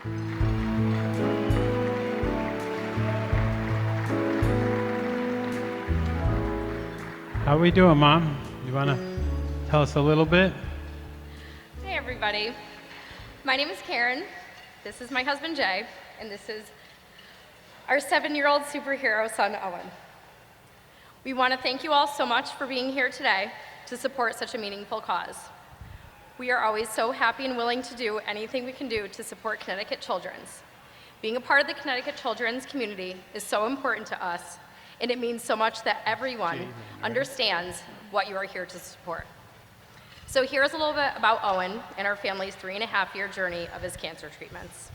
How are we doing, Mom? You want to tell us a little bit? Hey everybody, my name is Karen, this is my husband Jay, and this is our 7-year-old superhero son Owen. We want to thank you all so much for being here today to support such a meaningful cause. We are always so happy and willing to do anything we can do to support Connecticut Children's. Being a part of the Connecticut Children's community is so important to us, and it means so much that everyone understands what you are here to support. So here's a little bit about Owen and our family's 3.5-year journey of his cancer treatments.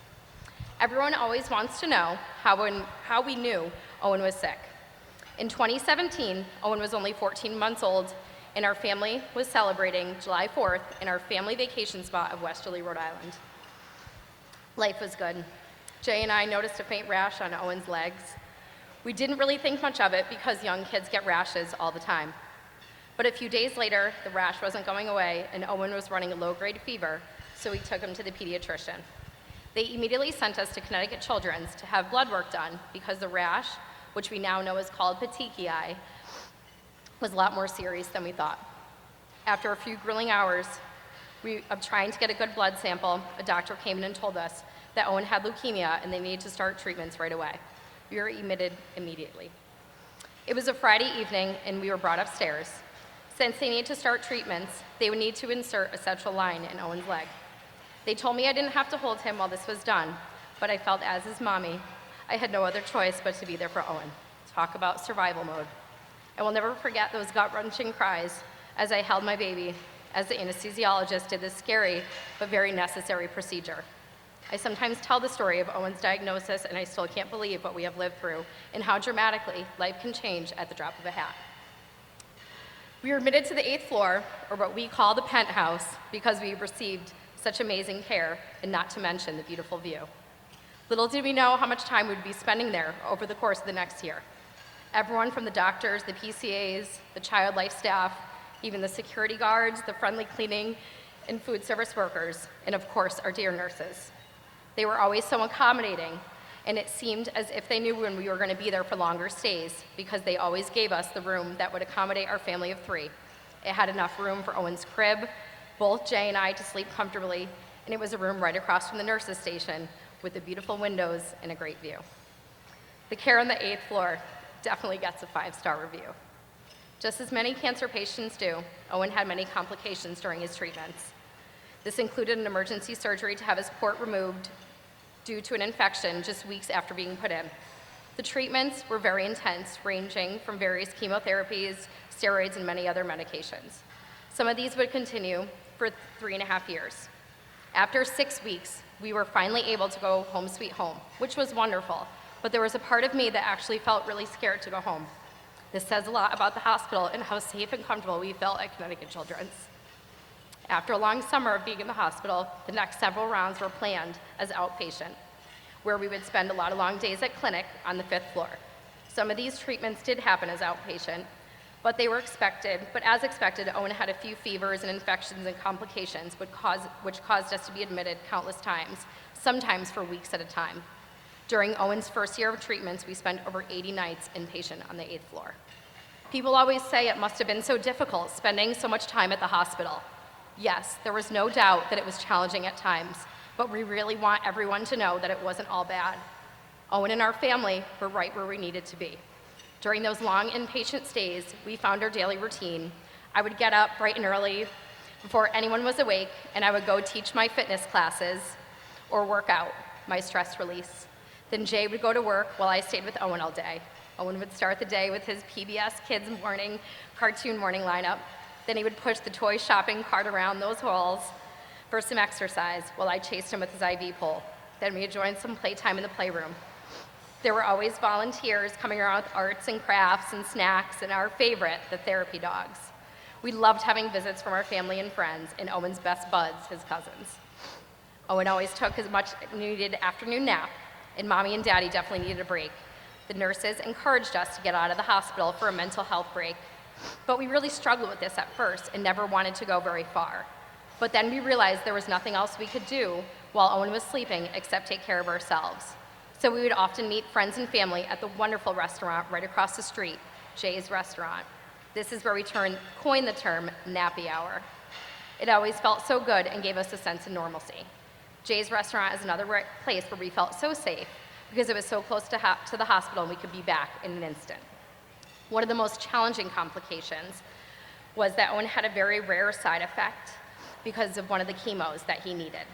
Everyone always wants to know how we knew Owen was sick. In 2017, Owen was only 14 months old, and our family was celebrating July 4th in our family vacation spot of Westerly, Rhode Island. Life was good. Jay and I noticed a faint rash on Owen's legs. We didn't really think much of it because young kids get rashes all the time. But a few days later, the rash wasn't going away, and Owen was running a low-grade fever, so we took him to the pediatrician. They immediately sent us to Connecticut Children's to have blood work done because the rash, which we now know is called petechiae, was a lot more serious than we thought. After a few grueling hours of trying to get a good blood sample, a doctor came in and told us that Owen had leukemia and they needed to start treatments right away. We were admitted immediately. It was a Friday evening and we were brought upstairs. Since they needed to start treatments, they would need to insert a central line in Owen's leg. They told me I didn't have to hold him while this was done, but I felt as his mommy, I had no other choice but to be there for Owen. Talk about survival mode. I will never forget those gut-wrenching cries as I held my baby, as the anesthesiologist did this scary but very necessary procedure. I sometimes tell the story of Owen's diagnosis, and I still can't believe what we have lived through and how dramatically life can change at the drop of a hat. We were admitted to the 8th floor, or what we call the penthouse, because we received such amazing care, and not to mention the beautiful view. Little did we know how much time we'd be spending there over the course of the next year. Everyone from the doctors, the PCAs, the child life staff, even the security guards, the friendly cleaning and food service workers, and of course, our dear nurses. They were always so accommodating, and it seemed as if they knew when we were going to be there for longer stays because they always gave us the room that would accommodate our family of 3. It had enough room for Owen's crib, both Jay and I to sleep comfortably, and it was a room right across from the nurses' station with the beautiful windows and a great view. The care on the 8th floor definitely gets a 5-star review. Just as many cancer patients do, Owen had many complications during his treatments. This included an emergency surgery to have his port removed due to an infection just weeks after being put in. The treatments were very intense, ranging from various chemotherapies, steroids, and many other medications. Some of these would continue for 3.5 years. After 6 weeks, we were finally able to go home sweet home, which was wonderful, but there was a part of me that actually felt really scared to go home. This says a lot about the hospital and how safe and comfortable we felt at Connecticut Children's. After a long summer of being in the hospital, the next several rounds were planned as outpatient, where we would spend a lot of long days at clinic on the 5th floor. Some of these treatments did happen as outpatient, but they were expected. But as expected, Owen had a few fevers and infections and complications, which caused us to be admitted countless times, sometimes for weeks at a time. During Owen's first year of treatments, we spent over 80 nights inpatient on the 8th floor. People always say it must have been so difficult spending so much time at the hospital. Yes, there was no doubt that it was challenging at times, but we really want everyone to know that it wasn't all bad. Owen and our family were right where we needed to be. During those long inpatient stays, we found our daily routine. I would get up bright and early before anyone was awake, and I would go teach my fitness classes or work out, my stress release. Then Jay would go to work while I stayed with Owen all day. Owen would start the day with his PBS Kids morning, cartoon morning lineup. Then he would push the toy shopping cart around those halls for some exercise while I chased him with his IV pole. Then we would join some playtime in the playroom. There were always volunteers coming around with arts and crafts and snacks, and our favorite, the therapy dogs. We loved having visits from our family and friends, and Owen's best buds, his cousins. Owen always took his much needed afternoon nap, and Mommy and Daddy definitely needed a break. The nurses encouraged us to get out of the hospital for a mental health break, but we really struggled with this at first and never wanted to go very far. But then we realized there was nothing else we could do while Owen was sleeping except take care of ourselves. So we would often meet friends and family at the wonderful restaurant right across the street, Jay's Restaurant. This is where we coined the term nappy hour. It always felt so good and gave us a sense of normalcy. Jay's Restaurant is another place where we felt so safe because it was so close to the hospital and we could be back in an instant. One of the most challenging complications was that Owen had a very rare side effect because of one of the chemos that he needed.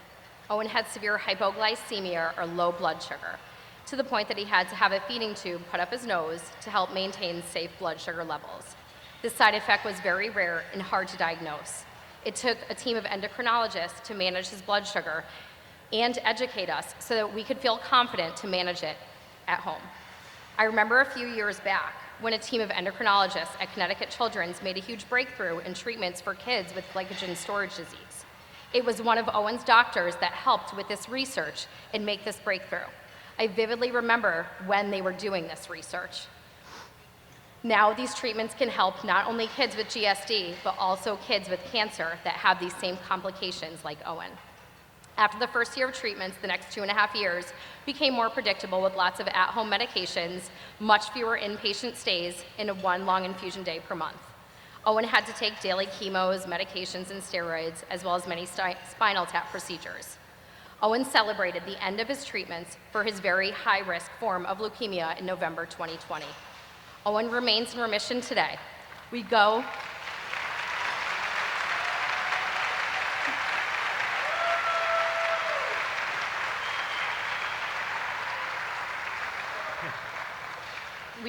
Owen had severe hypoglycemia or low blood sugar, to the point that he had to have a feeding tube put up his nose to help maintain safe blood sugar levels. This side effect was very rare and hard to diagnose. It took a team of endocrinologists to manage his blood sugar and educate us so that we could feel confident to manage it at home. I remember a few years back when a team of endocrinologists at Connecticut Children's made a huge breakthrough in treatments for kids with glycogen storage disease. It was one of Owen's doctors that helped with this research and make this breakthrough. I vividly remember when they were doing this research. Now these treatments can help not only kids with GSD, but also kids with cancer that have these same complications like Owen. After the first year of treatments, the next 2.5 years became more predictable with lots of at-home medications, much fewer inpatient stays, and one long infusion day per month. Owen had to take daily chemos, medications, and steroids, as well as many spinal tap procedures. Owen celebrated the end of his treatments for his very high-risk form of leukemia in November 2020. Owen remains in remission today. We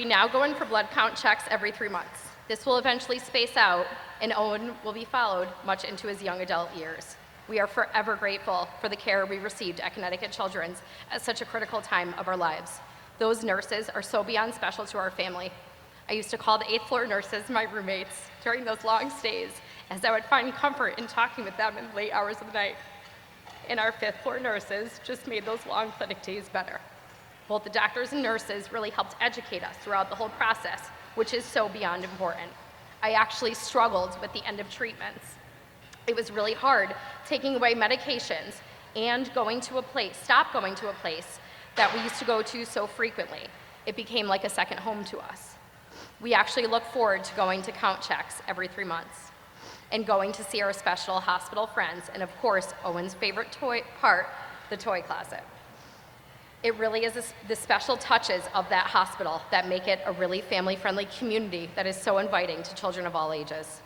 now go in for blood count checks every 3 months. This will eventually space out, and Owen will be followed much into his young adult years. We are forever grateful for the care we received at Connecticut Children's at such a critical time of our lives. Those nurses are so beyond special to our family. I used to call the 8th floor nurses my roommates during those long stays, as I would find comfort in talking with them in the late hours of the night. And our 5th floor nurses just made those long clinic days better. Both the doctors and nurses really helped educate us throughout the whole process, which is so beyond important. I actually struggled with the end of treatments. It was really hard taking away medications and stop going to a place that we used to go to so frequently. It became like a second home to us. We actually look forward to going to count checks every 3 months and going to see our special hospital friends, and of course, Owen's favorite part, the toy closet. It really is the special touches of that hospital that make it a really family-friendly community that is so inviting to children of all ages.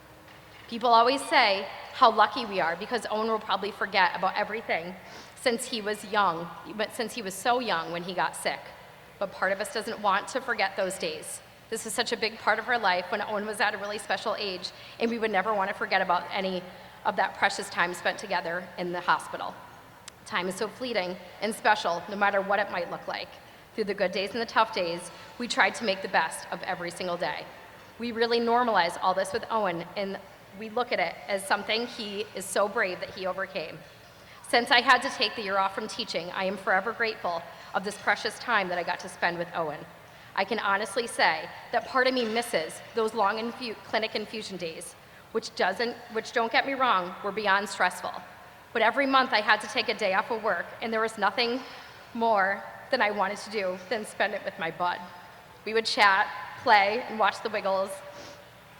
People always say how lucky we are because Owen will probably forget about everything since he was so young when he got sick. But part of us doesn't want to forget those days. This is such a big part of our life when Owen was at a really special age, and we would never want to forget about any of that precious time spent together in the hospital. Time is so fleeting and special, no matter what it might look like. Through the good days and the tough days, we tried to make the best of every single day. We really normalize all this with Owen, and we look at it as something he is so brave that he overcame. Since I had to take the year off from teaching, I am forever grateful of this precious time that I got to spend with Owen. I can honestly say that part of me misses those long clinic infusion days, which don't get me wrong, were beyond stressful. But every month I had to take a day off of work, and there was nothing more than I wanted to do than spend it with my bud. We would chat, play, and watch the Wiggles,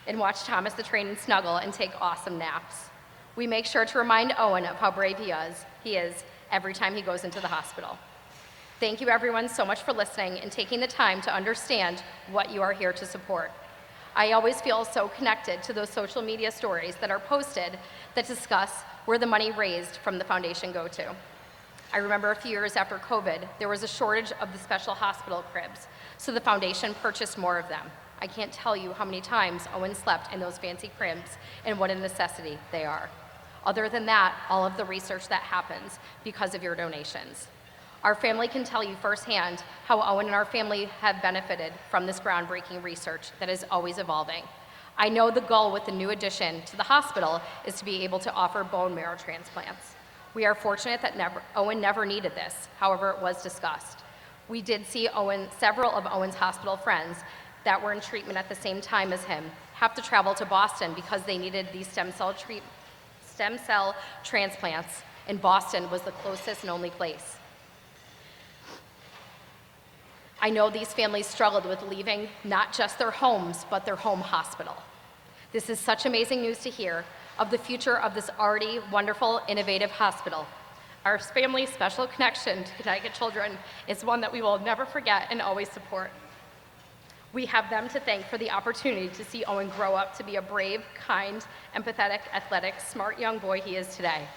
and watch Thomas the Train and Snuggle, and take awesome naps. We make sure to remind Owen of how brave he is every time he goes into the hospital. Thank you everyone so much for listening and taking the time to understand what you are here to support. I always feel so connected to those social media stories that are posted that discuss where the money raised from the foundation go to. I remember a few years after COVID, there was a shortage of the special hospital cribs, so the foundation purchased more of them. I can't tell you how many times Owen slept in those fancy cribs and what a necessity they are. Other than that, all of the research that happens because of your donations. Our family can tell you firsthand how Owen and our family have benefited from this groundbreaking research that is always evolving. I know the goal with the new addition to the hospital is to be able to offer bone marrow transplants. We are fortunate that Owen never needed this, however it was discussed. We did see several of Owen's hospital friends that were in treatment at the same time as him have to travel to Boston because they needed these stem cell transplants and Boston was the closest and only place. I know these families struggled with leaving not just their homes, but their home hospital. This is such amazing news to hear of the future of this already wonderful, innovative hospital. Our family's special connection to Connecticut Children is one that we will never forget and always support. We have them to thank for the opportunity to see Owen grow up to be a brave, kind, empathetic, athletic, smart young boy he is today.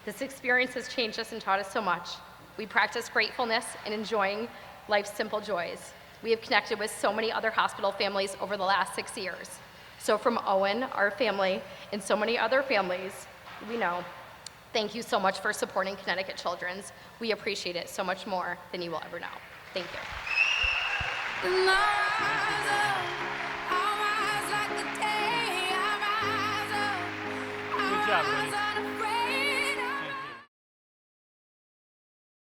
This experience has changed us and taught us so much. We practice gratefulness and enjoying life's simple joys. We have connected with so many other hospital families over the last 6 years. So from Owen, our family, and so many other families we know, thank you so much for supporting Connecticut Children's. We appreciate it so much more than you will ever know. Thank you. Good job, buddy.